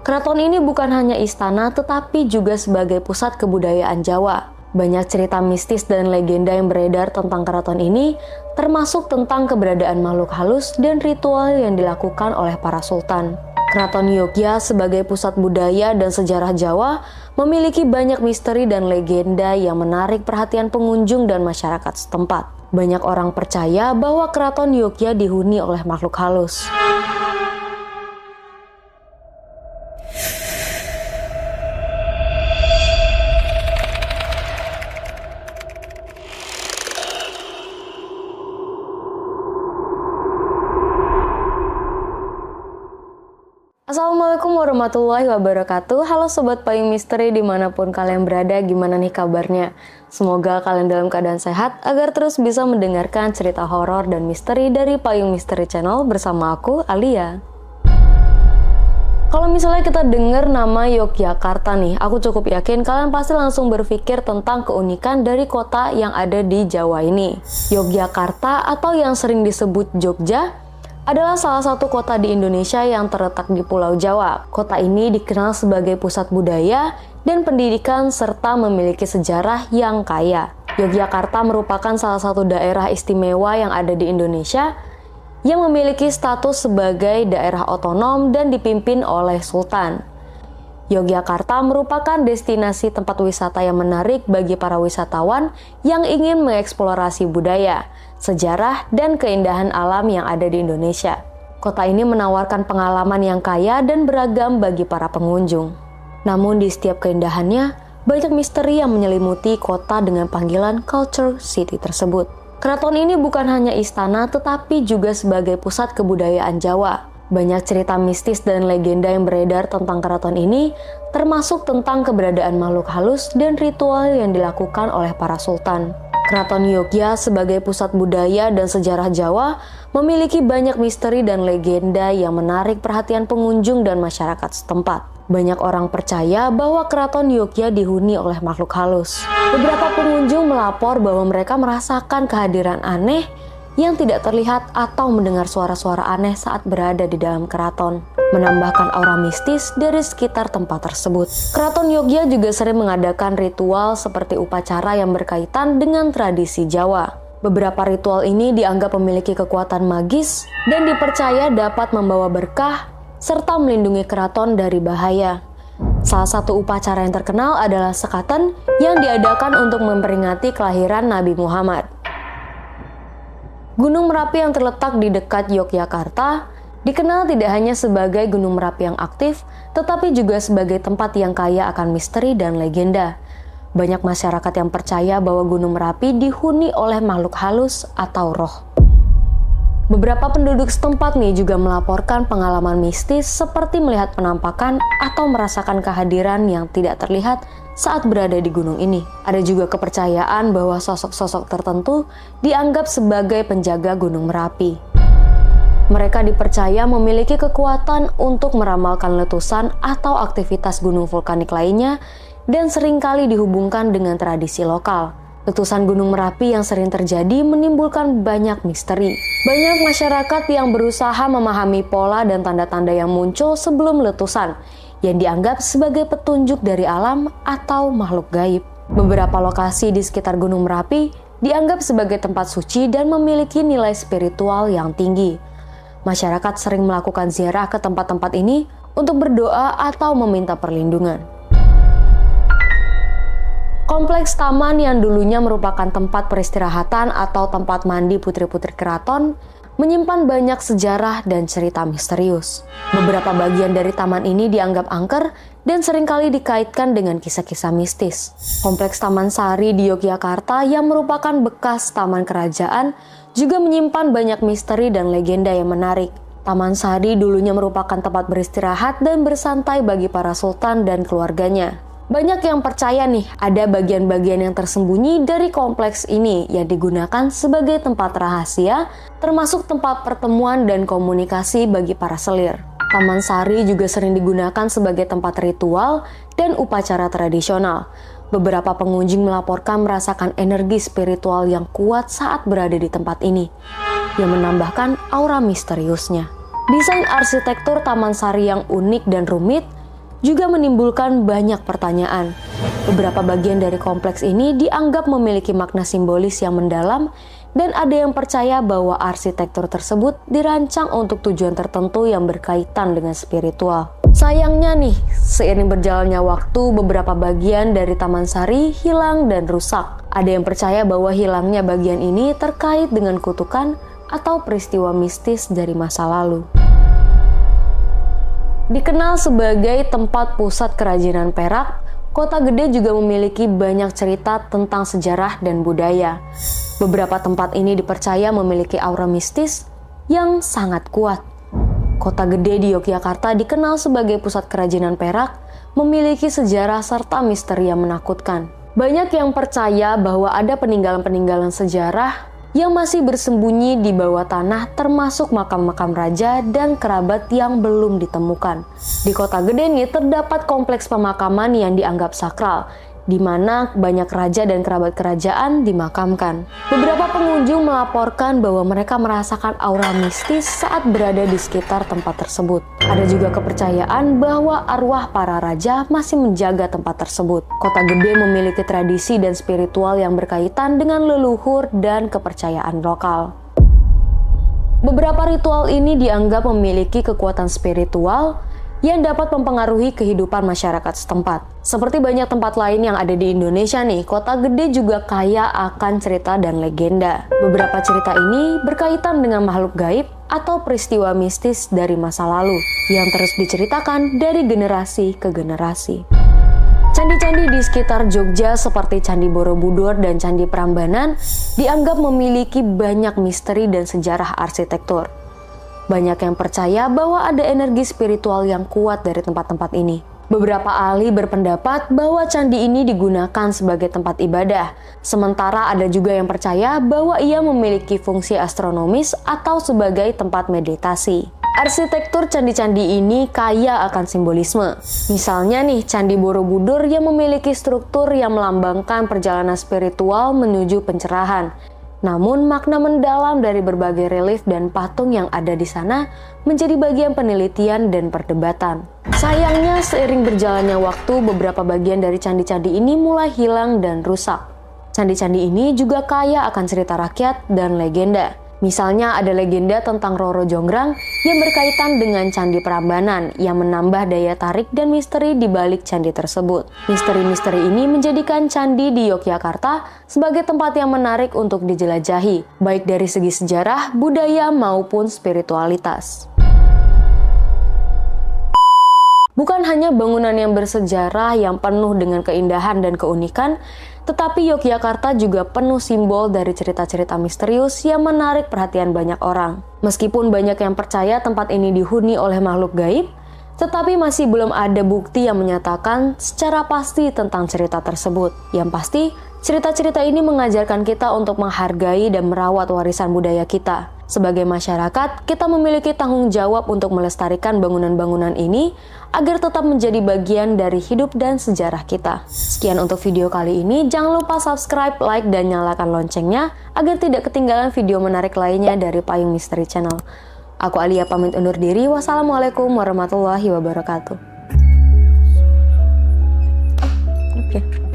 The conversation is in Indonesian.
Keraton ini bukan hanya istana tetapi juga sebagai pusat kebudayaan Jawa. Banyak cerita mistis dan legenda yang beredar tentang keraton ini, termasuk tentang keberadaan makhluk halus dan ritual yang dilakukan oleh para sultan. Keraton Yogya sebagai pusat budaya dan sejarah Jawa memiliki banyak misteri dan legenda yang menarik perhatian pengunjung dan masyarakat setempat. Banyak orang percaya bahwa keraton Yogya dihuni oleh makhluk halus. Assalamualaikum warahmatullahi wabarakatuh. Halo Sobat Payung Misteri dimanapun kalian berada, gimana nih kabarnya? Semoga kalian dalam keadaan sehat agar terus bisa mendengarkan cerita horor dan misteri dari Payung Misteri Channel bersama aku, Alia. Kalau misalnya kita dengar nama Yogyakarta nih, aku cukup yakin kalian pasti langsung berpikir tentang keunikan dari kota yang ada di Jawa ini. Yogyakarta atau yang sering disebut Jogja adalah salah satu kota di Indonesia yang terletak di Pulau Jawa. Kota ini dikenal sebagai pusat budaya dan pendidikan serta memiliki sejarah yang kaya. Yogyakarta merupakan salah satu daerah istimewa yang ada di Indonesia yang memiliki status sebagai daerah otonom dan dipimpin oleh sultan. Yogyakarta merupakan destinasi tempat wisata yang menarik bagi para wisatawan yang ingin mengeksplorasi budaya, sejarah, dan keindahan alam yang ada di Indonesia. Kota ini menawarkan pengalaman yang kaya dan beragam bagi para pengunjung. Namun di setiap keindahannya, banyak misteri yang menyelimuti kota dengan panggilan Culture City tersebut. Keraton ini bukan hanya istana tetapi juga sebagai pusat kebudayaan Jawa. Banyak cerita mistis dan legenda yang beredar tentang keraton ini, termasuk tentang keberadaan makhluk halus dan ritual yang dilakukan oleh para sultan. Keraton Yogya sebagai pusat budaya dan sejarah Jawa memiliki banyak misteri dan legenda yang menarik perhatian pengunjung dan masyarakat setempat. Banyak orang percaya bahwa keraton Yogya dihuni oleh makhluk halus. Beberapa pengunjung melapor bahwa mereka merasakan kehadiran aneh yang tidak terlihat atau mendengar suara-suara aneh saat berada di dalam keraton, menambahkan aura mistis dari sekitar tempat tersebut. Keraton Yogya juga sering mengadakan ritual seperti upacara yang berkaitan dengan tradisi Jawa. Beberapa ritual ini dianggap memiliki kekuatan magis dan dipercaya dapat membawa berkah serta melindungi keraton dari bahaya. Salah satu upacara yang terkenal adalah sekaten yang diadakan untuk memperingati kelahiran Nabi Muhammad. Gunung Merapi yang terletak di dekat Yogyakarta dikenal tidak hanya sebagai gunung Merapi yang aktif, tetapi juga sebagai tempat yang kaya akan misteri dan legenda. Banyak masyarakat yang percaya bahwa Gunung Merapi dihuni oleh makhluk halus atau roh. Beberapa penduduk setempat nih juga melaporkan pengalaman mistis seperti melihat penampakan atau merasakan kehadiran yang tidak terlihat saat berada di gunung ini. Ada juga kepercayaan bahwa sosok-sosok tertentu dianggap sebagai penjaga Gunung Merapi. Mereka dipercaya memiliki kekuatan untuk meramalkan letusan atau aktivitas gunung vulkanik lainnya dan seringkali dihubungkan dengan tradisi lokal. Letusan Gunung Merapi yang sering terjadi menimbulkan banyak misteri. Banyak masyarakat yang berusaha memahami pola dan tanda-tanda yang muncul sebelum letusan, yang dianggap sebagai petunjuk dari alam atau makhluk gaib. Beberapa lokasi di sekitar Gunung Merapi dianggap sebagai tempat suci dan memiliki nilai spiritual yang tinggi. Masyarakat sering melakukan ziarah ke tempat-tempat ini untuk berdoa atau meminta perlindungan. Kompleks taman yang dulunya merupakan tempat peristirahatan atau tempat mandi putri-putri keraton menyimpan banyak sejarah dan cerita misterius. Beberapa bagian dari taman ini dianggap angker dan seringkali dikaitkan dengan kisah-kisah mistis. Kompleks Taman Sari di Yogyakarta yang merupakan bekas taman kerajaan juga menyimpan banyak misteri dan legenda yang menarik. Taman Sari dulunya merupakan tempat beristirahat dan bersantai bagi para sultan dan keluarganya. Banyak yang percaya nih ada bagian-bagian yang tersembunyi dari kompleks ini yang digunakan sebagai tempat rahasia, termasuk tempat pertemuan dan komunikasi bagi para selir. Taman Sari juga sering digunakan sebagai tempat ritual dan upacara tradisional. Beberapa pengunjung melaporkan merasakan energi spiritual yang kuat saat berada di tempat ini, yang menambahkan aura misteriusnya. Desain arsitektur Taman Sari yang unik dan rumit juga menimbulkan banyak pertanyaan. Beberapa bagian dari kompleks ini dianggap memiliki makna simbolis yang mendalam, dan ada yang percaya bahwa arsitektur tersebut dirancang untuk tujuan tertentu yang berkaitan dengan spiritual. Sayangnya nih, seiring berjalannya waktu, beberapa bagian dari Taman Sari hilang dan rusak. Ada yang percaya bahwa hilangnya bagian ini terkait dengan kutukan atau peristiwa mistis dari masa lalu. Dikenal sebagai tempat pusat kerajinan perak, Kota Gede juga memiliki banyak cerita tentang sejarah dan budaya. Beberapa tempat ini dipercaya memiliki aura mistis yang sangat kuat. Kota Gede di Yogyakarta dikenal sebagai pusat kerajinan perak, memiliki sejarah serta misteri yang menakutkan. Banyak yang percaya bahwa ada peninggalan-peninggalan sejarah yang masih bersembunyi di bawah tanah, termasuk makam-makam raja dan kerabat yang belum ditemukan. Di Kota Gede ini terdapat kompleks pemakaman yang dianggap sakral, di mana banyak raja dan kerabat kerajaan dimakamkan. Beberapa pengunjung melaporkan bahwa mereka merasakan aura mistis saat berada di sekitar tempat tersebut. Ada juga kepercayaan bahwa arwah para raja masih menjaga tempat tersebut. Kota Gede memiliki tradisi dan spiritual yang berkaitan dengan leluhur dan kepercayaan lokal. Beberapa ritual ini dianggap memiliki kekuatan spiritual yang dapat mempengaruhi kehidupan masyarakat setempat. Seperti banyak tempat lain yang ada di Indonesia nih, Kota Gede juga kaya akan cerita dan legenda. Beberapa cerita ini berkaitan dengan makhluk gaib atau peristiwa mistis dari masa lalu yang terus diceritakan dari generasi ke generasi. Candi-candi di sekitar Jogja seperti Candi Borobudur dan Candi Prambanan dianggap memiliki banyak misteri dan sejarah arsitektur. Banyak yang percaya bahwa ada energi spiritual yang kuat dari tempat-tempat ini. Beberapa ahli berpendapat bahwa candi ini digunakan sebagai tempat ibadah, sementara ada juga yang percaya bahwa ia memiliki fungsi astronomis atau sebagai tempat meditasi. Arsitektur candi-candi ini kaya akan simbolisme. Misalnya nih, Candi Borobudur yang memiliki struktur yang melambangkan perjalanan spiritual menuju pencerahan. Namun makna mendalam dari berbagai relief dan patung yang ada di sana menjadi bagian penelitian dan perdebatan. Sayangnya seiring berjalannya waktu, beberapa bagian dari candi-candi ini mulai hilang dan rusak. Candi-candi ini juga kaya akan cerita rakyat dan legenda. Misalnya ada legenda tentang Roro Jonggrang yang berkaitan dengan Candi Prambanan yang menambah daya tarik dan misteri di balik candi tersebut. Misteri-misteri ini menjadikan candi di Yogyakarta sebagai tempat yang menarik untuk dijelajahi, baik dari segi sejarah, budaya, maupun spiritualitas. Bukan hanya bangunan yang bersejarah yang penuh dengan keindahan dan keunikan, tetapi Yogyakarta juga penuh simbol dari cerita-cerita misterius yang menarik perhatian banyak orang. Meskipun banyak yang percaya tempat ini dihuni oleh makhluk gaib, tetapi masih belum ada bukti yang menyatakan secara pasti tentang cerita tersebut. Yang pasti, cerita-cerita ini mengajarkan kita untuk menghargai dan merawat warisan budaya kita. Sebagai masyarakat, kita memiliki tanggung jawab untuk melestarikan bangunan-bangunan ini agar tetap menjadi bagian dari hidup dan sejarah kita. Sekian untuk video kali ini, jangan lupa subscribe, like, dan nyalakan loncengnya agar tidak ketinggalan video menarik lainnya dari Payung Misteri Channel. Aku Alia pamit undur diri, wassalamualaikum warahmatullahi wabarakatuh. Oke.